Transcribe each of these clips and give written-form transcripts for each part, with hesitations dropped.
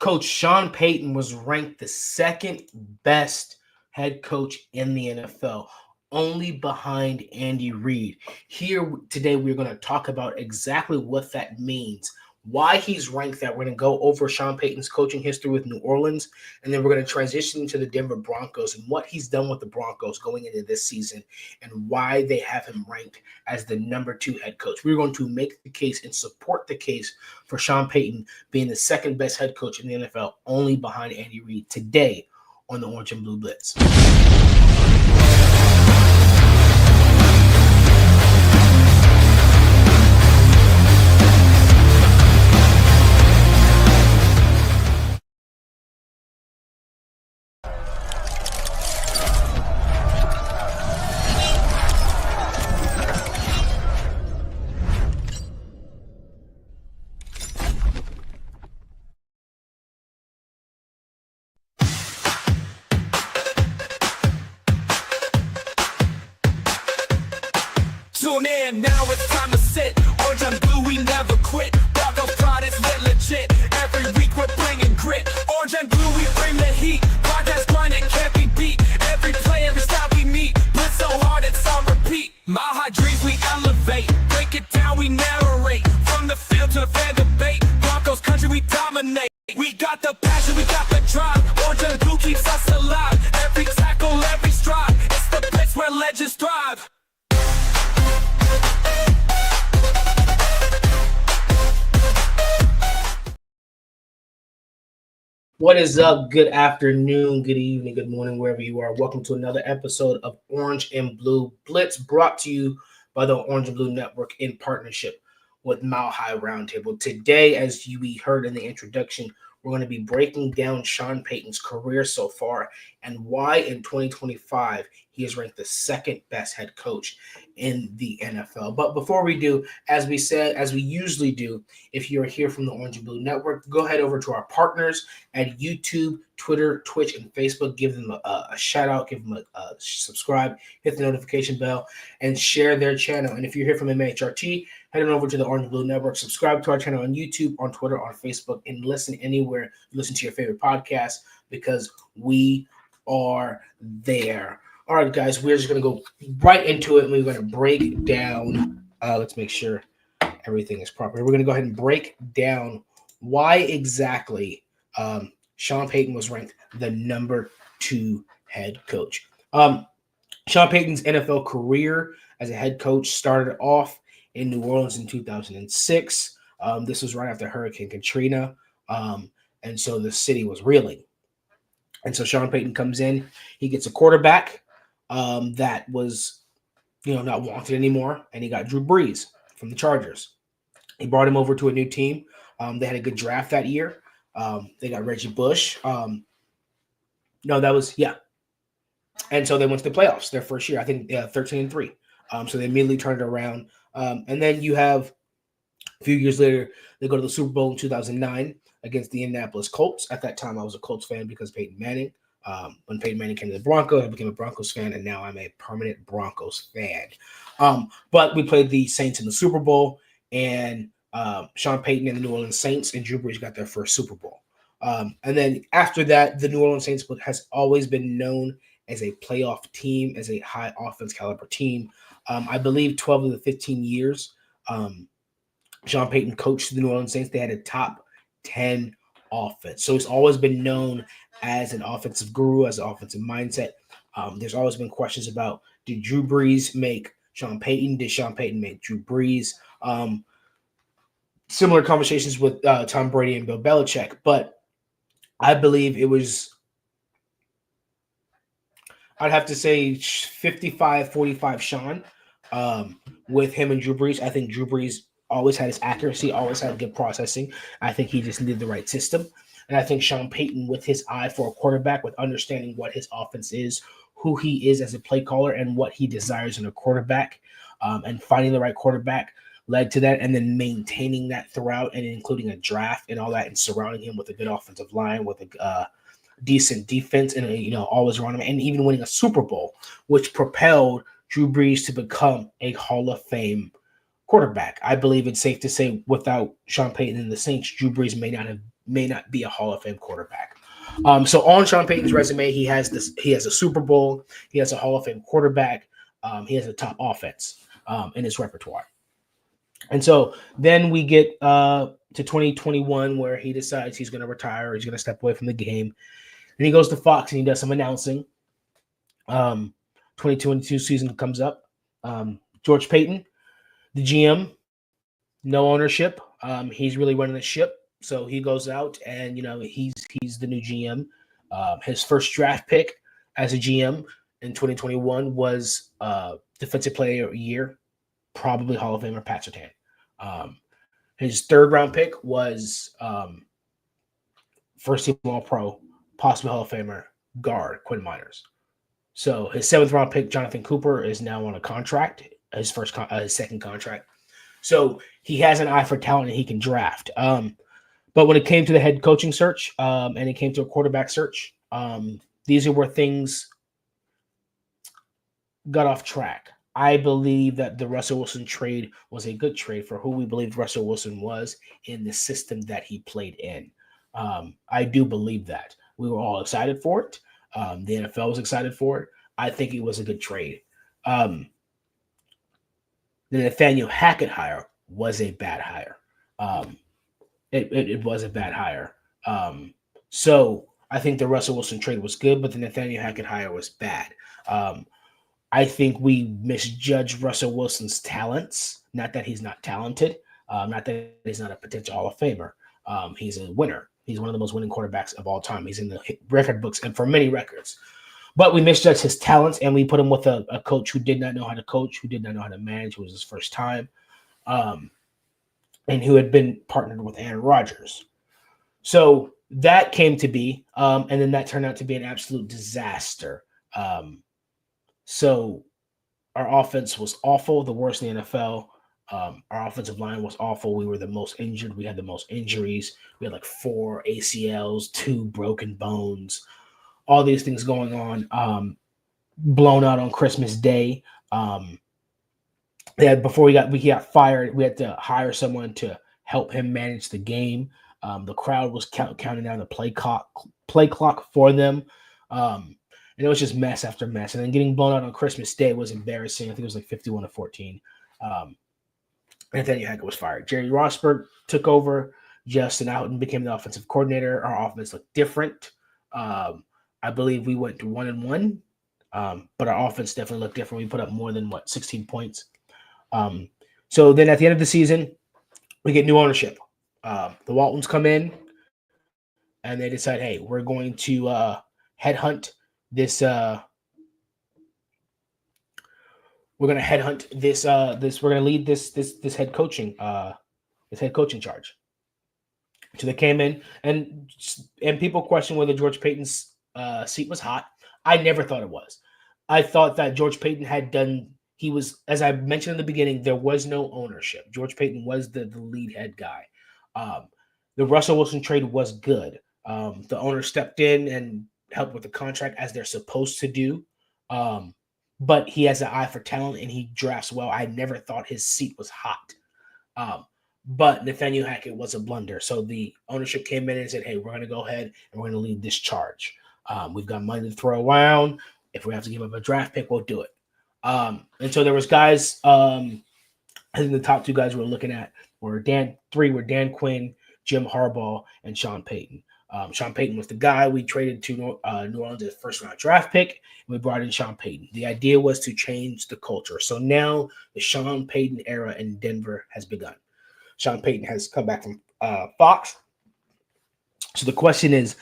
Coach Sean Payton was ranked the second best head coach in the NFL, only behind Andy Reid. Here today, we're going to talk about exactly what that means, why he's ranked that. We're going to go over Sean Payton's coaching history with New Orleans, and then we're going to transition to the Denver Broncos and what he's done with the Broncos going into this season and why they have him ranked as the number 2 head coach. We're going to make the case and support the case for Sean Payton being the second best head coach in the NFL, only behind Andy Reid, today on the Orange and Blue Blitz. Tune in, now it's time to sit. Orange and blue, we never quit. Broncos pride is lit legit. Every week we're bringing grit. Orange and blue, we bring the heat. Podcast grinding can't be beat. Every play, every style we meet. Blitz so hard it's on repeat. My high dreams we elevate. Break it down, we narrate. From the field to the fan debate. Broncos Country, we dominate. We got the passion, we got the drive. Orange and blue keeps us alive. Every tackle, every stride. It's the Blitz where legends thrive. What is up? Good afternoon, good evening, good morning, wherever you are. Welcome to another episode of Orange and Blue Blitz, brought to you by the Orange and Blue Network in partnership with Mile High Roundtable. Today, as we heard in the introduction, we're going to be breaking down Sean Payton's career so far and why in 2025 he is ranked the second best head coach in the NFL. But before we do, as we said, as we usually do, if you're here from the Orange and Blue Network, go ahead over to our partners at YouTube, Twitter, Twitch, and Facebook. Give them a shout out, give them a subscribe, hit the notification bell, and share their channel. And if you're here from MHRT, head on over to the Orange and Blue Network, subscribe to our channel on YouTube, on Twitter, on Facebook, and listen anywhere you listen to your favorite podcast, because we are there. All right, guys, we're just going to go right into it, and we're going to break down. Let's make sure everything is proper. We're going to go ahead and break down why exactly Sean Payton was ranked the number 2 head coach. Sean Payton's NFL career as a head coach started off in New Orleans in 2006. This was right after Hurricane Katrina, and so the city was reeling. And so Sean Payton comes in, he gets a quarterback that was, not wanted anymore, and he got Drew Brees from the Chargers. He brought him over to a new team. They had a good draft that year. They got Reggie Bush. And so they went to the playoffs their first year, I think 13-3. So they immediately turned it around. And then you have a few years later, they go to the Super Bowl in 2009 against the Indianapolis Colts. At that time, I was a Colts fan because Peyton Manning. When Peyton Manning came to the Broncos, I became a Broncos fan, and now I'm a permanent Broncos fan. But we played the Saints in the Super Bowl, and Sean Payton and the New Orleans Saints and Drew Brees got their first Super Bowl. And then after that, the New Orleans Saints has always been known as a playoff team, as a high offense caliber team. I believe 12 of the 15 years Sean Payton coached the New Orleans Saints, they had a top 10 offense. So it's always been known as an offensive guru, as an offensive mindset. There's always been questions about, did Drew Brees make Sean Payton? Did Sean Payton make Drew Brees? Similar conversations with Tom Brady and Bill Belichick. But I believe it was, I'd have to say 55-45 Sean with him and Drew Brees. I think Drew Brees always had his accuracy, always had good processing. I think he just needed the right system. And I think Sean Payton, with his eye for a quarterback, with understanding what his offense is, who he is as a play caller, and what he desires in a quarterback, and finding the right quarterback led to that, and then maintaining that throughout, and including a draft and all that, and surrounding him with a good offensive line, with a decent defense, and always around him, and even winning a Super Bowl, which propelled Drew Brees to become a Hall of Fame quarterback. I believe it's safe to say without Sean Payton and the Saints, Drew Brees may not have may not be a Hall of Fame quarterback. So on Sean Payton's resume, he has a Super Bowl, he has a Hall of Fame quarterback, he has a top offense in his repertoire. And so then we get to 2021 where he decides he's going to retire, he's going to step away from the game. And he goes to Fox and he does some announcing. 2022 season comes up. George Payton, the GM, no ownership. He's really running the ship. So he goes out and, he's the new GM. His first draft pick as a GM in 2021 was Defensive Player of the Year, probably Hall of Famer Pat Surtain. His third round pick was first team All-Pro, possibly Hall of Famer guard Quinn Miners. So his seventh round pick, Jonathan Cooper, is now on a contract, his second contract. So he has an eye for talent and he can draft. But when it came to the head coaching search and it came to a quarterback search, these are where things got off track. I believe that the Russell Wilson trade was a good trade for who we believed Russell Wilson was in the system that he played in. I do believe that. We were all excited for it. The NFL was excited for it. I think it was a good trade. The Nathaniel Hackett hire was a bad hire. It was a bad hire. So I think the Russell Wilson trade was good, but the Nathaniel Hackett hire was bad. I think we misjudged Russell Wilson's talents. Not that he's not talented. Not that he's not a potential Hall of Famer. He's a winner. He's one of the most winning quarterbacks of all time. He's in the record books and for many records. But we misjudged his talents, and we put him with a coach who did not know how to coach, who did not know how to manage, who was his first time, and who had been partnered with Aaron Rodgers. So that came to be, and then that turned out to be an absolute disaster. So our offense was awful, the worst in the NFL. Our offensive line was awful. We were the most injured. We had the most injuries. We had like 4 ACLs, 2 broken bones, all these things going on. Blown out on Christmas Day. Before we got fired, we had to hire someone to help him manage the game. The crowd was counting down the play clock for them. And it was just mess after mess. And then getting blown out on Christmas Day was embarrassing. I think it was like 51-14. Nathaniel Hackett was fired. Jerry Rosberg took over. Justin Houghton became the offensive coordinator. Our offense looked different. I believe we went to 1-1, but our offense definitely looked different. We put up more than 16 points. So then at the end of the season, we get new ownership. The Waltons come in, and they decide, hey, we're going to headhunt this. We're going to headhunt this. We're going to lead this head coaching charge. So they came in, and people question whether George Payton's seat was hot. I never thought it was. I thought that George Payton had done. He was, as I mentioned in the beginning, there was no ownership. George Payton was the lead head guy. The Russell Wilson trade was good. The owner stepped in and helped with the contract as they're supposed to do. But he has an eye for talent and he drafts well. I never thought his seat was hot. But Nathaniel Hackett was a blunder. So the ownership came in and said, hey, we're going to go ahead and we're going to lead this charge. We've got money to throw around. If we have to give up a draft pick, we'll do it. And so there was guys, I think the top 2 guys we're looking at were Dan Quinn, Jim Harbaugh, and Sean Payton. Sean Payton was the guy we traded to New Orleans as a first-round draft pick. And we brought in Sean Payton. The idea was to change the culture. So now the Sean Payton era in Denver has begun. Sean Payton has come back from Fox. So the question is,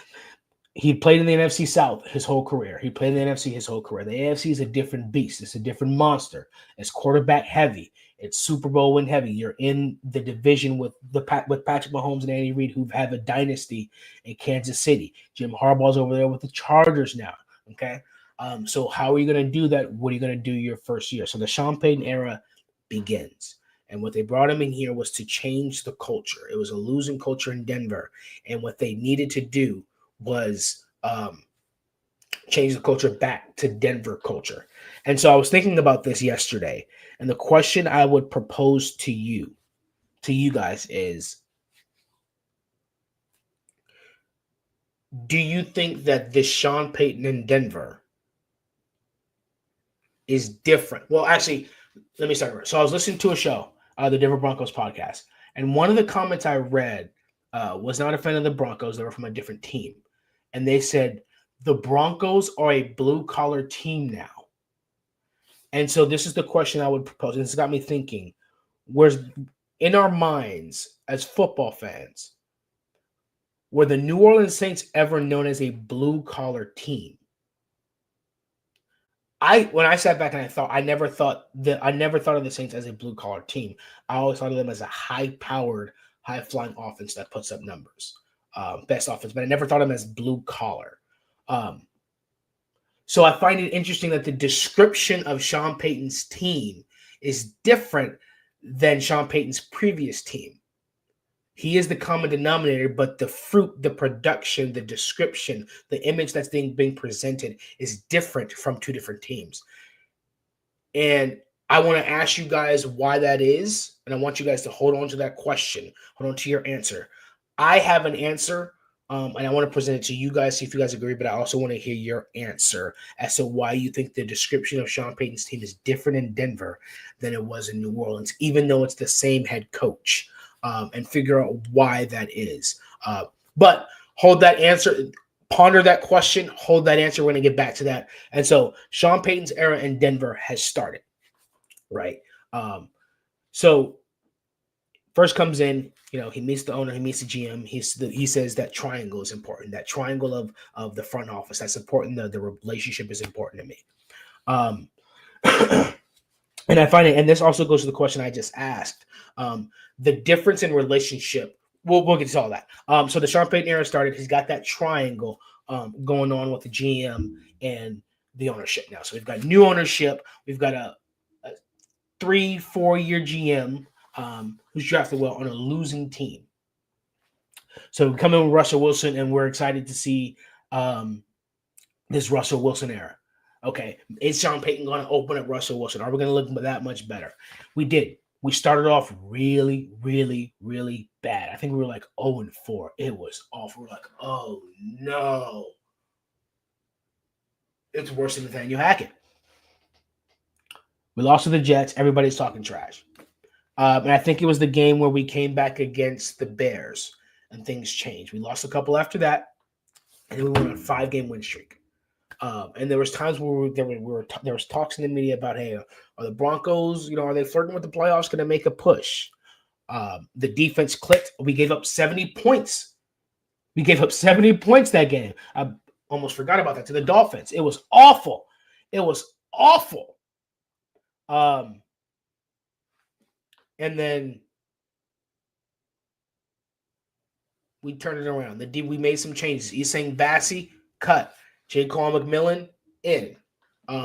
he played in the NFC South his whole career. He played in the NFC his whole career. The AFC is a different beast. It's a different monster. It's quarterback heavy. It's Super Bowl win heavy. You're in the division with Patrick Mahomes and Andy Reid, who have a dynasty in Kansas City. Jim Harbaugh's over there with the Chargers now. Okay, so how are you going to do that? What are you going to do your first year? So the Sean Payton era begins. And what they brought him in here was to change the culture. It was a losing culture in Denver. And what they needed to do was change the culture back to Denver culture. And so I was thinking about this yesterday. And the question I would propose to you guys is, do you think that this Sean Payton in Denver is different? Well, actually, let me start over. So I was listening to a show, the Denver Broncos podcast, and one of the comments I read was not a fan of the Broncos. They were from a different team. And they said, the Broncos are a blue-collar team now. And so this is the question I would propose. And this got me thinking, where's in our minds as football fans, were the New Orleans Saints ever known as a blue-collar team? When I sat back and I never thought of the Saints as a blue-collar team. I always thought of them as a high-powered, high-flying offense that puts up numbers. Best offense, but I never thought of them as blue-collar. So I find it interesting that the description of Sean Payton's team is different than Sean Payton's previous team. He is the common denominator, but the fruit, the production, the description, the image that's being presented is different from two different teams. And I want to ask you guys why that is, and I want you guys to hold on to that question, hold on to your answer. I have an answer, and I want to present it to you guys, see if you guys agree, but I also want to hear your answer as to why you think the description of Sean Payton's team is different in Denver than it was in New Orleans, even though it's the same head coach, and figure out why that is. But hold that answer, ponder that question, hold that answer. We're going to get back to that. And so Sean Payton's era in Denver has started, right? So first comes in, he meets the owner, he meets the GM. He says that triangle is important. That triangle of the front office, that's important. The relationship is important to me. And I find it, and this also goes to the question I just asked. The difference in relationship, we'll get to all that. So the Sean Payton era started. He's got that triangle going on with the GM and the ownership now. So we've got new ownership. We've got a 3-4 year GM who's drafted well on a losing team. So we come in with Russell Wilson, and we're excited to see this Russell Wilson era. Okay, is Sean Payton going to open up Russell Wilson? Are we going to look that much better? We did. We started off really, really, really bad. I think we were like 0-4. It was awful. We're like, oh no. It's worse than Nathaniel Hackett. We lost to the Jets. Everybody's talking trash. And I think it was the game where we came back against the Bears and things changed. We lost a couple after that, and then we went on a 5-game win streak. And there was times where there was talks in the media about, hey, are the Broncos, are they flirting with the playoffs, going to make a push? The defense clicked. We gave up 70 points. We gave up 70 points that game. I almost forgot about that, to the Dolphins. It was awful. It was awful. And then we turned it around. We made some changes. Isang Bassi, cut. J. Cole McMillan, in.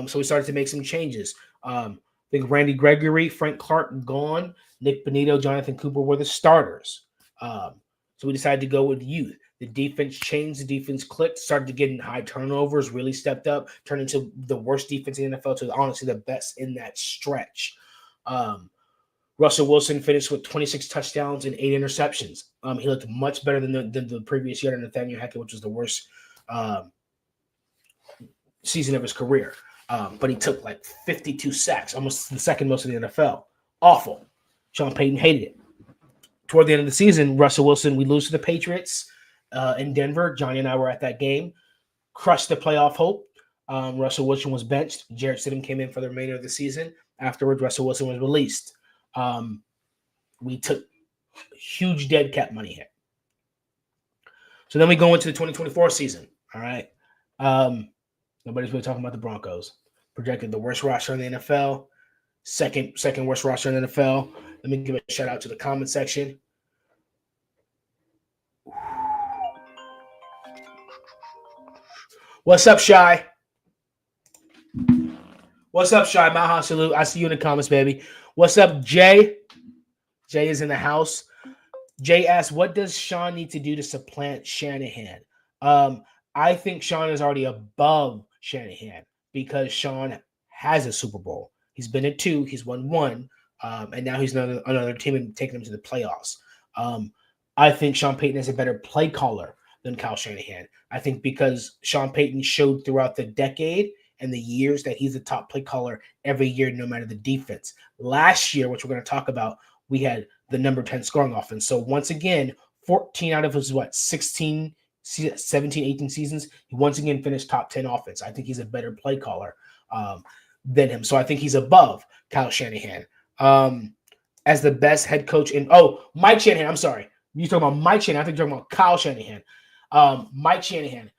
So we started to make some changes. I think Randy Gregory, Frank Clark, gone. Nick Benito, Jonathan Cooper were the starters. So we decided to go with youth. The defense changed. The defense clicked. Started to get in high turnovers. Really stepped up. Turned into the worst defense in the NFL to honestly the best in that stretch. Russell Wilson finished with 26 touchdowns and 8 interceptions. He looked much better than the previous year, than Nathaniel Hackett, which was the worst season of his career. But he took like 52 sacks, almost the second most in the NFL. Awful. Sean Payton hated it. Toward the end of the season, Russell Wilson, we lose to the Patriots in Denver. Johnny and I were at that game. Crushed the playoff hope. Russell Wilson was benched. Jarrett Stidham came in for the remainder of the season. Afterwards, Russell Wilson was released. We took huge dead cap money hit. So then we go into the 2024 season. All right. Nobody's really talking about the Broncos. Projected the worst roster in the NFL. Second worst roster in the NFL. Let me give a shout out to the comment section. What's up, Shy? What's up, Shy? Maha salute. I see you in the comments, baby. What's up, Jay? Jay is in the house. Jay asks, what does Sean need to do to supplant Shanahan? I think Sean is already above Shanahan because Sean has a Super Bowl. He's been at 2. He's won 1. And now he's another team and taking them to the playoffs. I think Sean Payton is a better play caller than Kyle Shanahan. I think because Sean Payton showed throughout the decade and the years that he's a top play caller every year, no matter the defense. Last year, which we're going to talk about, we had the number 10 scoring offense. So once again, 14 out of his 17, 18 seasons, he once again finished top 10 offense. I think he's a better play caller than him. So I think he's above Kyle Shanahan. As the best head coach Mike Shanahan. I'm sorry. You're talking about Mike Shanahan. I think you're talking about Kyle Shanahan. Mike Shanahan.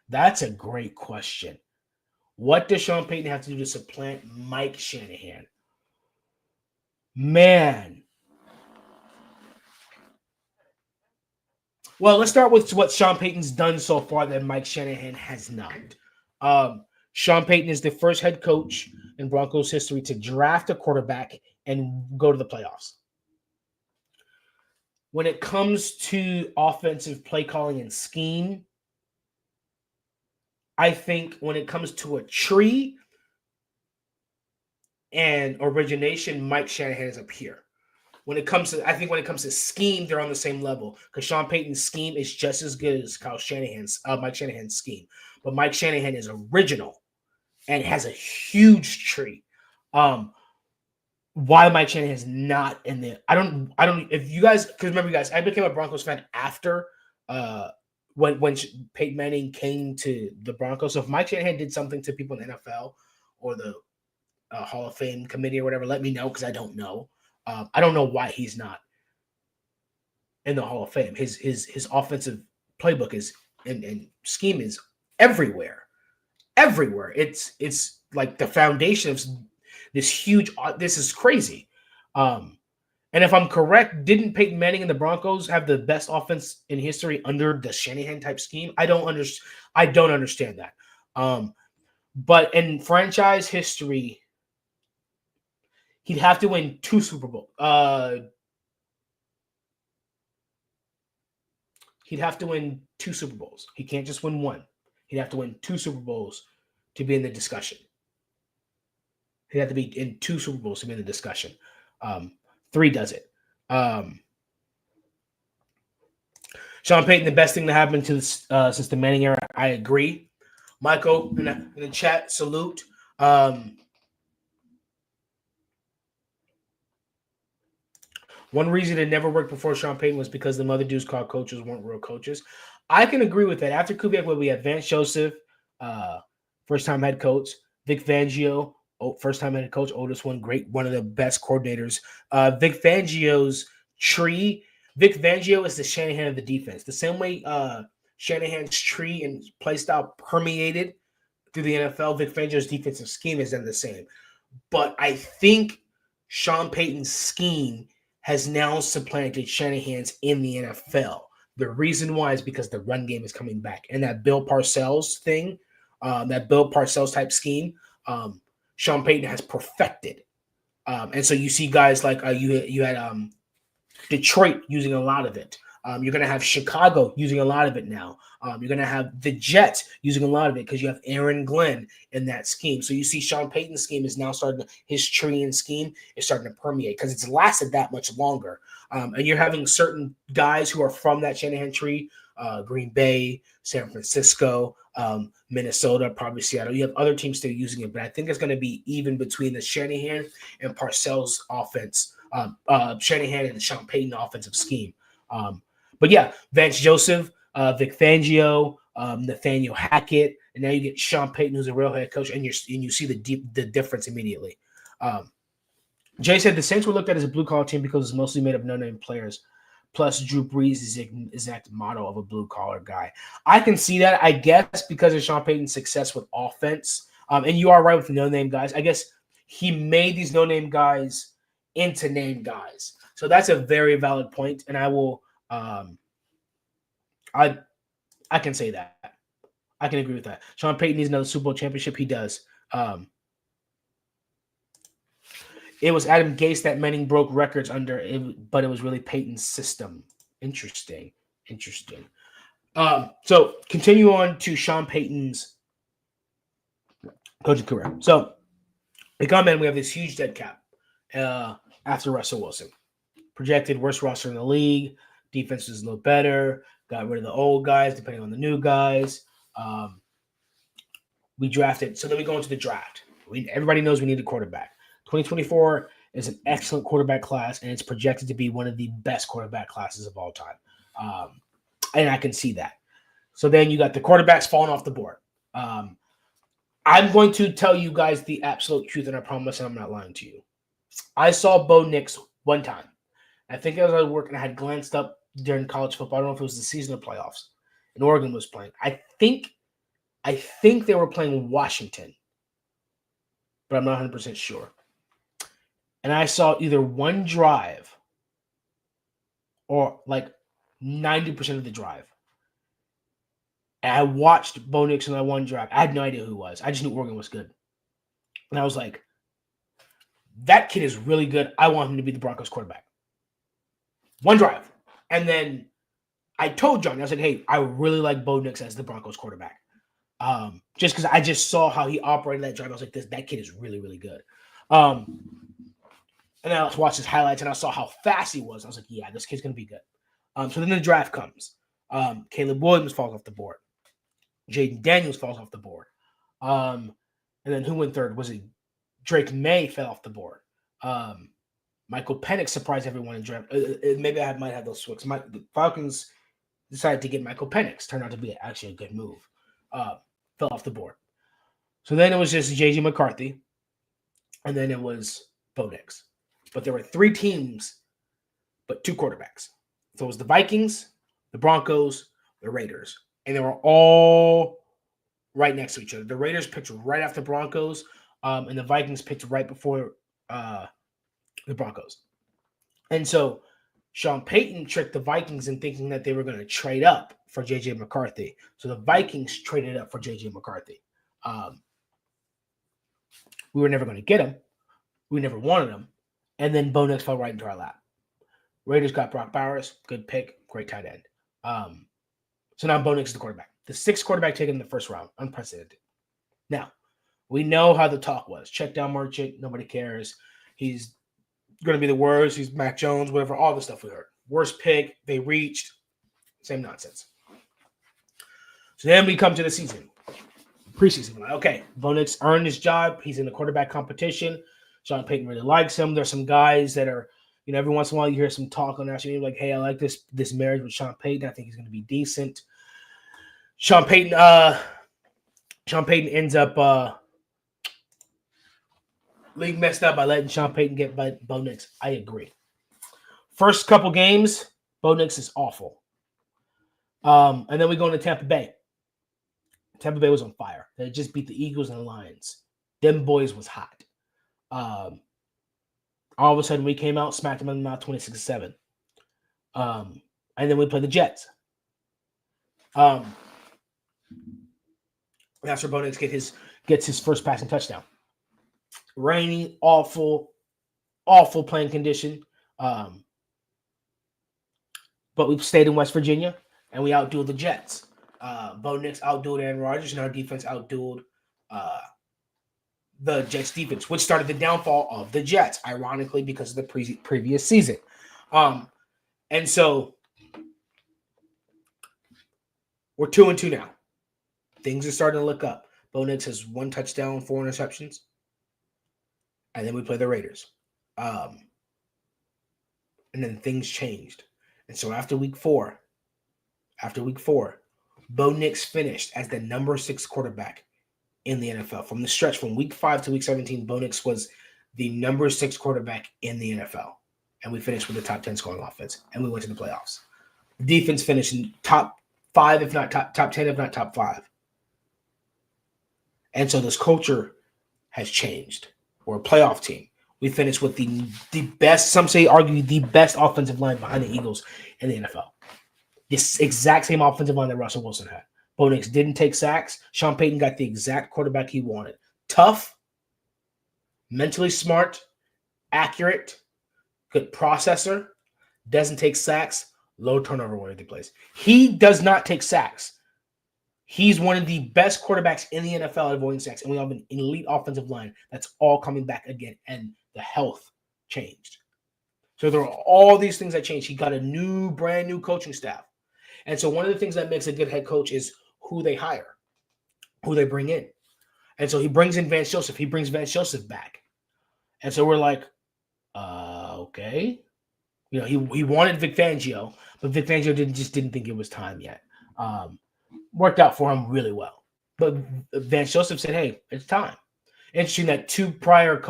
That's a great question. What does Sean Payton have to do to supplant Mike Shanahan? Man. Well, let's start with what Sean Payton's done so far that Mike Shanahan has not. Sean Payton is the first head coach in Broncos history to draft a quarterback and go to the playoffs. When it comes to offensive play calling and scheme, I think when it comes to a tree and origination, Mike Shanahan is up here. When it comes to scheme, they're on the same level because Sean Payton's scheme is just as good as Mike Shanahan's scheme. But Mike Shanahan is original and has a huge tree. Why Mike Shanahan is not in there? I don't. If you guys, because remember, you guys, I became a Broncos fan after when Peyton Manning came to the Broncos. So if Mike Shanahan did something to people in the NFL or the Hall of Fame committee or whatever, let me know because I don't know. I don't know why he's not in the Hall of Fame. His offensive playbook is and scheme is everywhere. It's like the foundation of this huge. This is crazy. And if I'm correct, didn't Peyton Manning and the Broncos have the best offense in history under the Shanahan type scheme? I don't understand that. But in franchise history, he'd have to win 2 Super Bowls. He'd have to win 2 Super Bowls. He can't just win one. He'd have to win 2 Super Bowls to be in the discussion. He'd have to be in 2 Super Bowls to be in the discussion. 3 does it. Sean Payton, the best thing to happen to this, since the Manning era. I agree. Michael in the chat, salute. One reason it never worked before Sean Payton was because the other dudes called coaches weren't real coaches. I can agree with that. After Kubiak, we had Vance Joseph, first-time head coach, Vic Fangio, first-time head coach, oldest one, one of the best coordinators. Vic Fangio's tree. Vic Fangio is the Shanahan of the defense. The same way Shanahan's tree and play style permeated through the NFL, Vic Fangio's defensive scheme is done the same. But I think Sean Payton's scheme has now supplanted Shanahan's in the NFL. The reason why is because the run game is coming back. And that Bill Parcells thing, that Bill Parcells type scheme, Sean Payton has perfected. And so you see guys like you had Detroit using a lot of it. You're going to have Chicago using a lot of it now. You're going to have the Jets using a lot of it because you have Aaron Glenn in that scheme. So you see Sean Payton's scheme is now his tree and scheme is starting to permeate because it's lasted that much longer. And you're having certain guys who are from that Shanahan tree, Green Bay, San Francisco, Minnesota, probably Seattle. You have other teams still using it, but I think it's going to be even between the Shanahan and Parcells offense, Shanahan and the Sean Payton offensive scheme. But yeah, Vance Joseph, Vic Fangio, Nathaniel Hackett, and now you get Sean Payton, who's a real head coach, and you see the difference immediately. Jay said the Saints were looked at as a blue-collar team because it's mostly made of no-name players. Plus, Drew Brees is the exact model of a blue-collar guy. I can see that, I guess, because of Sean Payton's success with offense. And you are right with the no-name guys. I guess he made these no-name guys into name guys. So that's a very valid point, and I will I can say that. I can agree with that. Sean Payton needs another Super Bowl championship. He does. It was Adam Gase that Manning broke records under, but it was really Payton's system. Interesting. So continue on to Sean Payton's coaching career. So we come in, we have this huge dead cap after Russell Wilson. projected worst roster in the league. Defense was a little better. Got rid of the old guys, depending on the new guys. We drafted. So then we go into the draft. Everybody knows we need a quarterback. 2024 is an excellent quarterback class, and it's projected to be one of the best quarterback classes of all time. And I can see that. So then you got the quarterbacks falling off the board. I'm going to tell you guys the absolute truth, and I promise I'm not lying to you. I saw Bo Nix one time. I think as I was working, I had glanced up during college football. I don't know if it was the season of playoffs, and Oregon was playing. I think they were playing Washington, but I'm not 100% sure. And I saw either one drive or like 90% of the drive. And I watched Bo Nix on that one drive. I had no idea who he was. I just knew Oregon was good. And I was like, that kid is really good. I want him to be the Broncos quarterback. One drive. And then I told John, I was like, hey, I really like Bo Nix as the Broncos quarterback. Just because I just saw how he operated that drive. I was like, that kid is really, really good. And then I watched his highlights and I saw how fast he was. I was like, yeah, this kid's going to be good. So then the draft comes. Caleb Williams falls off the board. Jaden Daniels falls off the board. And then who went third? Was it Drake May fell off the board? Michael Penix surprised everyone in draft. Maybe I might have those swings. The Falcons decided to get Michael Penix. Turned out to be actually a good move. Fell off the board. So then it was just J.J. McCarthy. And then it was Bo Nix. But there were 3 teams, but 2 quarterbacks. So it was the Vikings, the Broncos, the Raiders. And they were all right next to each other. The Raiders picked right after Broncos, and the Vikings picked right before the Broncos. And so Sean Payton tricked the Vikings in thinking that they were going to trade up for J.J. McCarthy. So the Vikings traded up for J.J. McCarthy. We were never going to get him. We never wanted him. And then Bo Nix fell right into our lap. Raiders got Brock Bowers. Good pick. Great tight end. So now Bo Nix is the quarterback. The 6th quarterback taken in the first round. Unprecedented. Now, we know how the talk was. Check down Merchant. Nobody cares. He's going to be the worst. He's Mac Jones, whatever. All the stuff we heard. Worst pick. They reached. Same nonsense. So then we come to the season. Preseason. We're like, okay, Bo Nix earned his job. He's in the quarterback competition. Sean Payton really likes him. There's some guys that are, every once in a while you hear some talk on national media like, hey, I like this marriage with Sean Payton. I think he's going to be decent. Sean Payton ends up league messed up by letting Sean Payton get by Bo Nix. I agree. First couple games, Bo Nix is awful. And then we go into Tampa Bay. Tampa Bay was on fire. They just beat the Eagles and the Lions. Them boys was hot. All of a sudden we came out, smacked them in the mouth 26-7. And then we played the Jets. That's where Bo Nix gets his first passing touchdown. Rainy, awful playing condition. But we stayed in West Virginia and we outdueled the Jets. Bo Nix outdueled Aaron Rodgers, and our defense outdueled the Jets defense, which started the downfall of the Jets, ironically, because of the previous season. And so we're 2-2 now. Things are starting to look up. Bo Nix has 1 touchdown, 4 interceptions. And then we play the Raiders. And then things changed. And so after week 4, Bo Nix finished as the number 6 quarterback in the NFL. From the stretch from week 5 to week 17, Bo Nix was the number 6 quarterback in the NFL. And we finished with the top 10 scoring offense. And we went to the playoffs. The defense finished in top 5, if not top 10, if not top 5. And so this culture has changed. We're a playoff team. We finished with the best, some say argue the best offensive line behind the Eagles in the NFL. This exact same offensive line that Russell Wilson had. Bo Nix didn't take sacks. Sean Payton got the exact quarterback he wanted. Tough, mentally smart, accurate, good processor, doesn't take sacks, low turnover worthy plays. He does not take sacks. He's one of the best quarterbacks in the NFL at avoiding sacks, and we have an elite offensive line that's all coming back again, and the health changed. So there are all these things that changed. He got a brand new coaching staff. And so one of the things that makes a good head coach is who they hire, who they bring in. And so he brings in Vance Joseph. He brings Vance Joseph back. And so we're like, okay. You know, he wanted Vic Fangio, but Vic Fangio didn't think it was time yet. Worked out for him really well. But Vance Joseph said, hey, it's time. Interesting that two prior head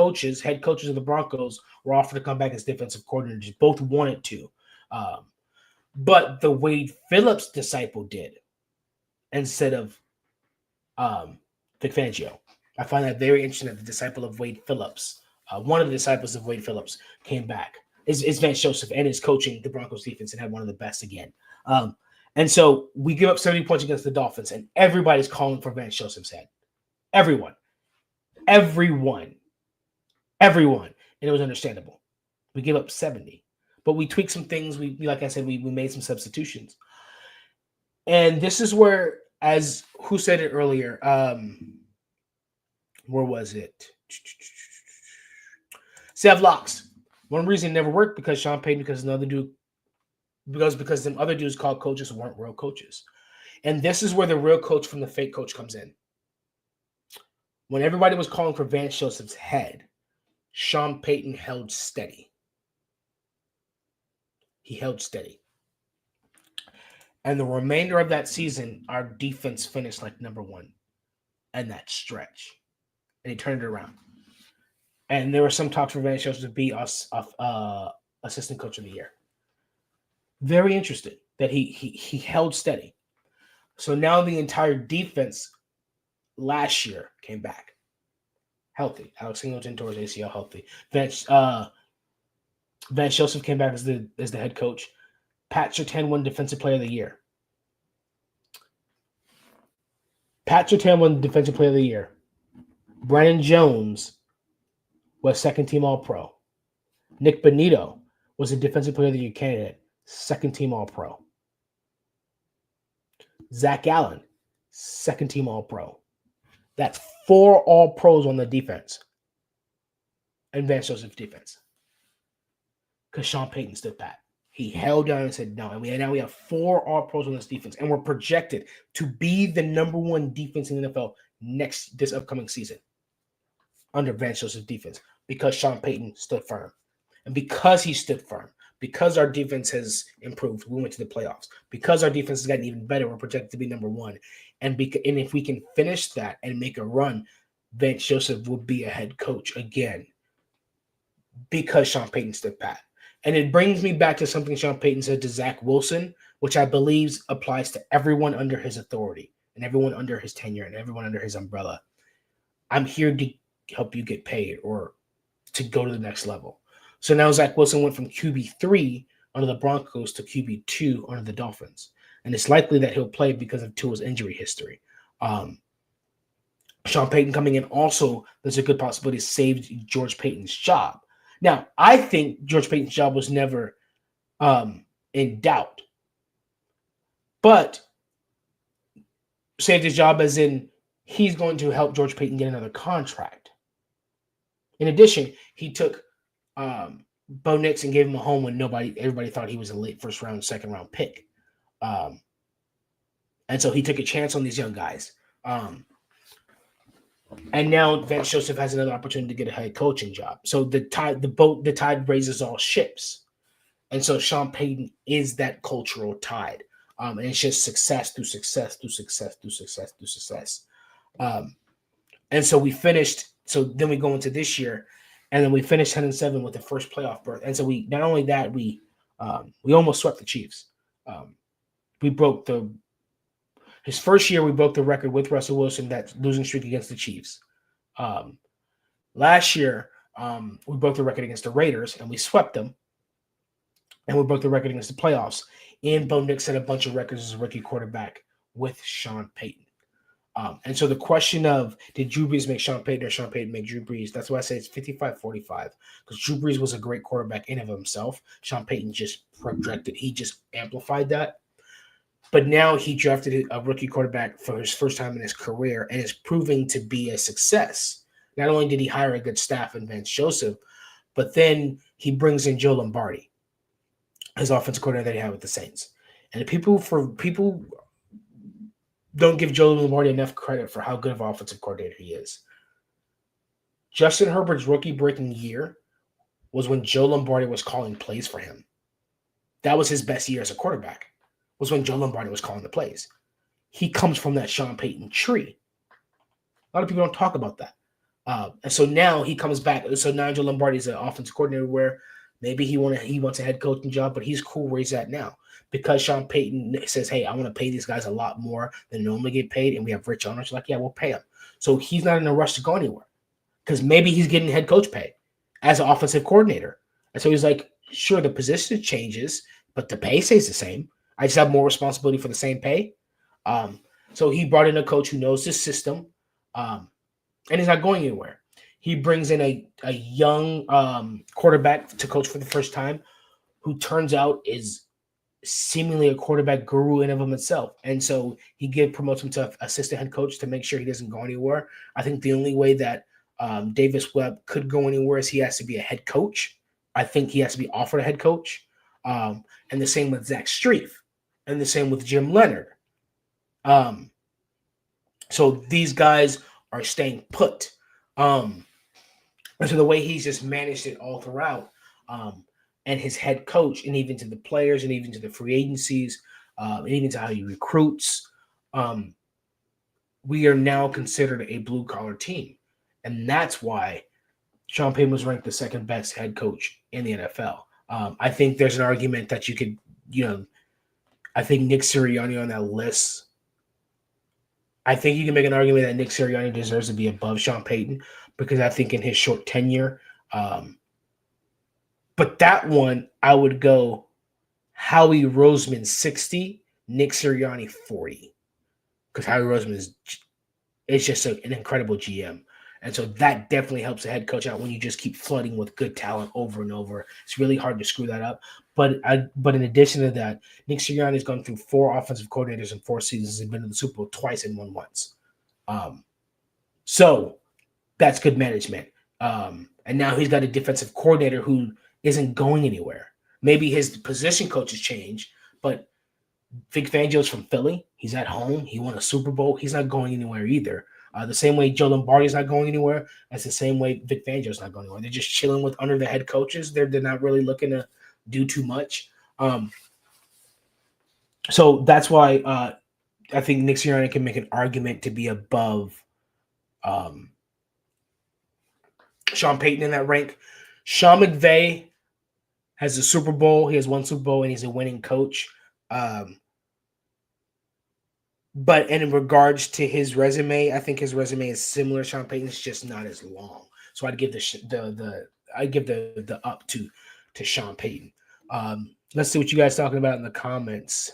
coaches of the Broncos, were offered to come back as defensive coordinators. Both wanted to. But the Wade Phillips disciple did instead of Vic Fangio. I find that very interesting that the disciple of Wade Phillips, one of the disciples of Wade Phillips, came back. Is Vance Joseph and is coaching the Broncos defense and had one of the best again. And so we give up 70 points against the Dolphins, and everybody's calling for Vance Joseph's head. Everyone. And it was understandable. We gave up 70. But we tweaked some things. We like I said, we made some substitutions. And this is where, as who said it earlier, where was it? Sev Locks. One reason it never worked because Sean Payton, because them other dudes called coaches weren't real coaches. And this is where the real coach from the fake coach comes in. When everybody was calling for Vance Joseph's head, Sean Payton held steady. He held steady. And the remainder of that season, our defense finished like number one in that stretch. And he turned it around. And there were some talks for Vance Joseph to be assistant coach of the year. Very interested that he held steady. So now the entire defense last year came back healthy. Alex Singleton tore his ACL healthy. Vance Joseph came back as the head coach. Pat Surtain won Defensive Player of the Year. Brandon Jones was second-team All-Pro. Nick Bonito was a Defensive Player of the Year candidate, second-team All-Pro. Zach Allen, second-team All-Pro. That's 4 All-Pros on the defense. And Vance Joseph's defense. Because Sean Payton stood pat. He held down and said no. And now we have 4 All-Pros on this defense. And we're projected to be the number 1 defense in the NFL this upcoming season. Under Vance Joseph's defense. Because Sean Payton stood firm. And because he stood firm. Because our defense has improved, we went to the playoffs. Because our defense has gotten even better, we're projected to be number 1. And if we can finish that and make a run, Vance Joseph will be a head coach again. Because Sean Payton stood pat. And it brings me back to something Sean Payton said to Zach Wilson, which I believe applies to everyone under his authority and everyone under his tenure and everyone under his umbrella. I'm here to help you get paid or to go to the next level. So now Zach Wilson went from QB3 under the Broncos to QB2 under the Dolphins. And it's likely that he'll play because of Tua's injury history. Sean Payton coming in also, there's a good possibility, saved George Payton's job. Now, I think George Payton's job was never in doubt. But saved his job as in he's going to help George Payton get another contract. In addition, he took Bo Nix and gave him a home when everybody thought he was a late first round, second round pick. And so he took a chance on these young guys. And now Vance Joseph has another opportunity to get a head coaching job. So the tide raises all ships. And so Sean Payton is that cultural tide. And it's just success through success through success through success through success. And so we finished. So then we go into this year, and then we finished 10-7 with the first playoff berth. And so we not only that we almost swept the Chiefs. We broke his first year. We broke the record with Russell Wilson, that losing streak against the Chiefs. Last year we broke the record against the Raiders, and we swept them. And we broke the record against the playoffs. And Bo Nix set a bunch of records as a rookie quarterback with Sean Payton. And so the question of, did Drew Brees make Sean Payton or Sean Payton make Drew Brees? That's why I say it's 55-45. Because Drew Brees was a great quarterback in of himself. Sean Payton just projected. He just amplified that. But now he drafted a rookie quarterback for his first time in his career, and it's proving to be a success. Not only did he hire a good staff in Vance Joseph, but then he brings in Joe Lombardi, his offensive coordinator that he had with the Saints. And people don't give Joe Lombardi enough credit for how good of an offensive coordinator he is. Justin Herbert's rookie-breaking year was when Joe Lombardi was calling plays for him. That was his best year as a quarterback, was when Joe Lombardi was calling the plays. He comes from that Sean Payton tree. A lot of people don't talk about that. And so now he comes back. So now Joe Lombardi is an offensive coordinator where maybe he wants a head coaching job, but he's cool where he's at now. Because Sean Payton says, hey, I want to pay these guys a lot more than normally get paid, and we have rich owners. Like, yeah, we'll pay him. So he's not in a rush to go anywhere because maybe he's getting head coach pay as an offensive coordinator. And so he's like, sure, the position changes, but the pay stays the same. I just have more responsibility for the same pay. So he brought in a coach who knows this system, and he's not going anywhere. He brings in a young quarterback to coach for the first time who turns out is seemingly a quarterback guru in of himself. And so he promotes him to assistant head coach to make sure he doesn't go anywhere. I think the only way that Davis Webb could go anywhere is he has to be a head coach. I think he has to be offered a head coach. And the same with Zach Strief. And the same with Jim Leonard. So these guys are staying put. And so the way he's just managed it all throughout, and his head coach, and even to the players, and even to the free agencies, and even to how he recruits, we are now considered a blue-collar team. And that's why Sean Payton was ranked the second best head coach in the NFL. I think there's an argument that you could, I think Nick Sirianni on that list, I think you can make an argument that Nick Sirianni deserves to be above Sean Payton because I think in his short tenure, but that one, I would go Howie Roseman 60, Nick Sirianni 40. Because Howie Roseman is just an incredible GM. And so that definitely helps a head coach out when you just keep flooding with good talent over and over. It's really hard to screw that up. But in addition to that, Nick Sirianni has gone through 4 offensive coordinators in 4 seasons and been to the Super Bowl twice and won once. So that's good management. And now he's got a defensive coordinator who isn't going anywhere. Maybe his position coaches change, but Vic Fangio's from Philly. He's at home. He won a Super Bowl. He's not going anywhere either. The same way Joe Lombardi's not going anywhere, that's the same way Vic Fangio's not going anywhere. They're just chilling with under the head coaches. They're not really looking to do too much. So that's why I think Nick Sirianni can make an argument to be above Sean Payton in that rank. Sean McVay has a Super Bowl. He has 1 Super Bowl, and he's a winning coach. But in regards to his resume, I think his resume is similar to Sean Payton's, just not as long. So I'd give the up to Sean Payton. Let's see what you guys talking about in the comments.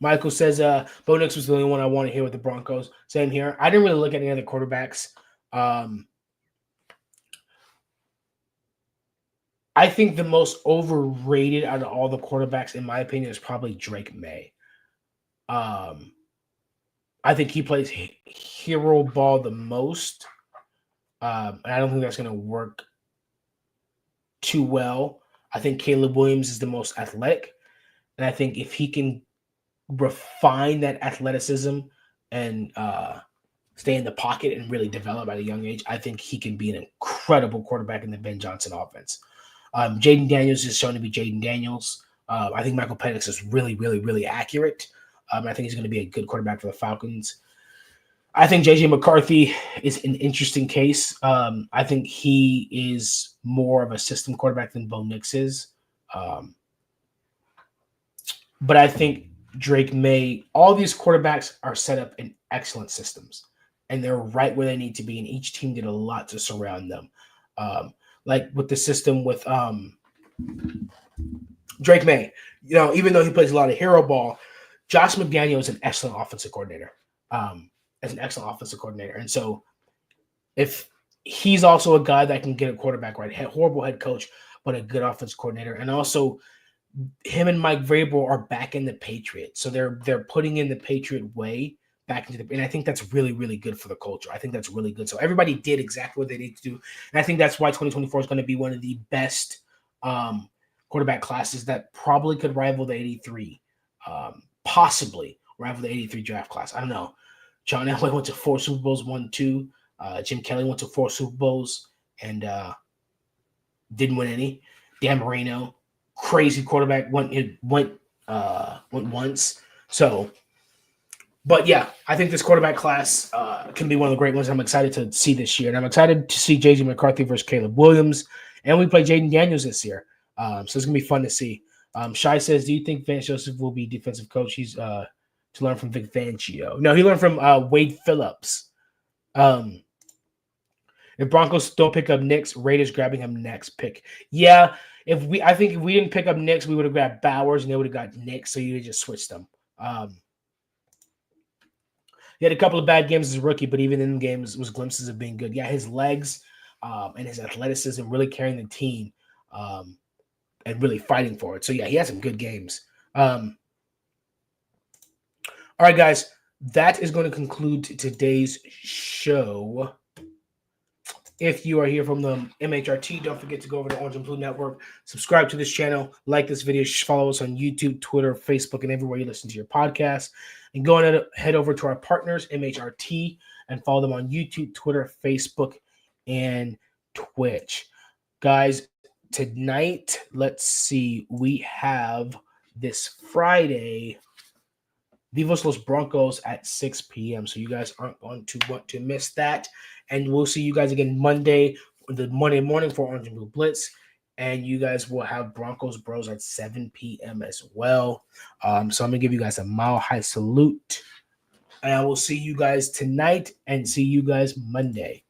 Michael says, Bo Nix was the only one I want to hear with the Broncos. Same here. I didn't really look at any other quarterbacks. I think the most overrated out of all the quarterbacks, in my opinion, is probably Drake May. I think he plays hero ball the most. And I don't think that's going to work too well. I think Caleb Williams is the most athletic. And I think if he can refine that athleticism and stay in the pocket and really develop at a young age, I think he can be an incredible quarterback in the Ben Johnson offense. Jaden Daniels is shown to be Jaden Daniels. I think Michael Penix is really, really, really accurate. I think he's going to be a good quarterback for the Falcons. I think J.J. McCarthy is an interesting case. I think he is more of a system quarterback than Bo Nix is. But I think Drake May, all these quarterbacks are set up in excellent systems. And they're right where they need to be. And each team did a lot to surround them. Like with the system with Drake May, even though he plays a lot of hero ball, Josh McDaniel is an excellent offensive coordinator. And so if he's also a guy that can get a quarterback right, horrible head coach, but a good offensive coordinator. And also him and Mike Vrabel are back in the Patriots. So they're putting in the Patriot way back into and I think that's really, really good for the culture. I think that's really good. So everybody did exactly what they need to do. And I think that's why 2024 is going to be one of the best quarterback classes that probably could rival the 83, possibly rival the 83 draft class. I don't know. John Elway went to 4 Super Bowls, won 2. Jim Kelly went to 4 Super Bowls and didn't win any. Dan Marino, crazy quarterback, went once. So, but yeah, I think this quarterback class can be one of the great ones I'm excited to see this year. And I'm excited to see J.J. McCarthy versus Caleb Williams. And we play Jaden Daniels this year. So it's going to be fun to see. Shai says, do you think Vance Joseph will be defensive coach? He's to learn from Vic Fangio. No, he learned from Wade Phillips. If Broncos don't pick up Nix, Raiders grabbing him next pick. Yeah, I think if we didn't pick up Nix, we would have grabbed Bowers and they would have got Nix, so you just switched them. He had a couple of bad games as a rookie, but even in games was glimpses of being good. Yeah, his legs and his athleticism really carrying the team and really fighting for it. So yeah, he had some good games. All right, guys, that is going to conclude today's show. If you are here from the MHRT, don't forget to go over to Orange and Blue Network, subscribe to this channel, like this video, follow us on YouTube, Twitter, Facebook, and everywhere you listen to your podcast. And go ahead and head over to our partners, MHRT, and follow them on YouTube, Twitter, Facebook, and Twitch. Guys, tonight, let's see, we have this Friday, Viva's Los Broncos at 6 p.m. So you guys aren't going to want to miss that. And we'll see you guys again Monday morning for Orange and Blue Blitz. And you guys will have Broncos Bros at 7 p.m. as well. So I'm going to give you guys a mile high salute. And I will see you guys tonight and see you guys Monday.